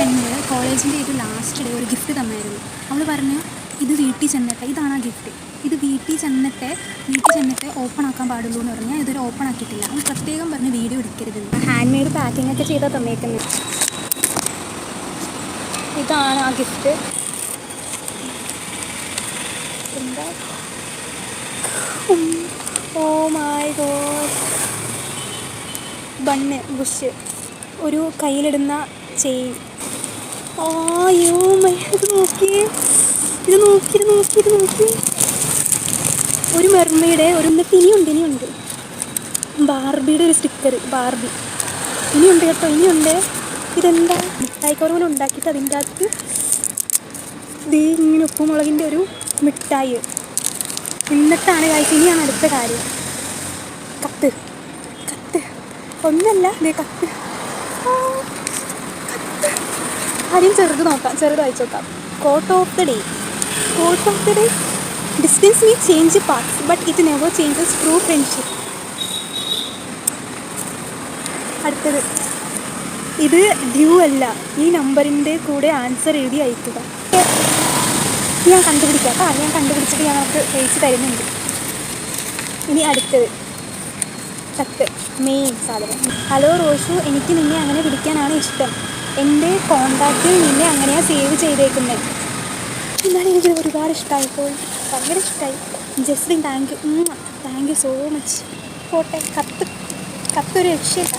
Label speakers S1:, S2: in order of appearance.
S1: Front കോളേജിൻ്റെ ഒരു last day ഒരു ഗിഫ്റ്റ് തന്നായിരുന്നു. അവൾ പറഞ്ഞു ഇത് വീട്ടിൽ ചെന്നിട്ട്, ഇതാണ് ആ ഗിഫ്റ്റ്, ഇത് വീട്ടിൽ ചെന്നിട്ട് ഓപ്പൺ ആക്കാൻ പാടുള്ളൂ എന്ന് പറഞ്ഞാൽ ഇതൊരു ഓപ്പൺ ആക്കിയിട്ടില്ല. അവൾ പ്രത്യേകം പറഞ്ഞ് വീഡിയോ എടുക്കരുതെന്ന്. ഹാൻഡ് മെയ്ഡ് പാക്കിംഗ് ഒക്കെ ചെയ്താൽ തന്നേക്കുന്നത്. ഇതാണ് ആ ഗിഫ്റ്റ്. എന്താ, ഓ മൈ ഗോഡ്, ബണ്ണ്, ബുഷ്, ഒരു കയ്യിലിടുന്ന ചെയിൻ. അയ്യോ ഇത് നോക്കിയേ, ഇത് നോക്കി. ഒരു മെർമെയ്ഡ്, എന്നിട്ട് ഇനിയുണ്ട് ബാർബിയുടെ ഒരു സ്റ്റിക്കർ, ബാർബി ഇനിയുണ്ട് കേട്ടോ, ഇനിയുണ്ട്. ഇതെന്താ, മിഠായിക്കോറ് ഉണ്ടാക്കിയിട്ട് അതിൻ്റെ അകത്ത് ഇങ്ങനെ ഉപ്പുമുളകിൻ്റെ ഒരു മിഠായി. എന്നിട്ടാണ് കഴിച്ച്, ഇനിയാണ് അടുത്ത കാര്യം. കത്ത് ഒന്നല്ല, കത്ത്. ആദ്യം ചെറുത് വായിച്ചു നോക്കാം. Quote of the day. Distance me change parts but it never changes true friendship. അടുത്തത്, ഇത് ഡ്യൂ അല്ല, ഈ നമ്പറിൻ്റെ കൂടെ ആൻസർ എഴുതി അയക്കുക. ഞാൻ കണ്ടുപിടിച്ചിട്ട് ഞാൻ നമുക്ക് അയച്ച് തരുന്നുണ്ട്. ഇനി അടുത്തത് കത്ത്, മെയിൻ സാധനം. ഹലോ റോഷു, എനിക്ക് നിന്നെ അങ്ങനെ വിളിക്കാനാണ് ഇഷ്ടം. എൻ്റെ കോണ്ടാക്റ്റിൽ നിന്നെ അങ്ങനെയാണ് സേവ് ചെയ്തേക്കുന്നത്. എന്നാലും എനിക്ക് ഒരുപാട് ഇഷ്ടമായിപ്പോൾ, ഭയങ്കര ഇഷ്ടമായി. Justin thank you so much. പോട്ടെ, കത്തൊരു രക്ഷയില്ല.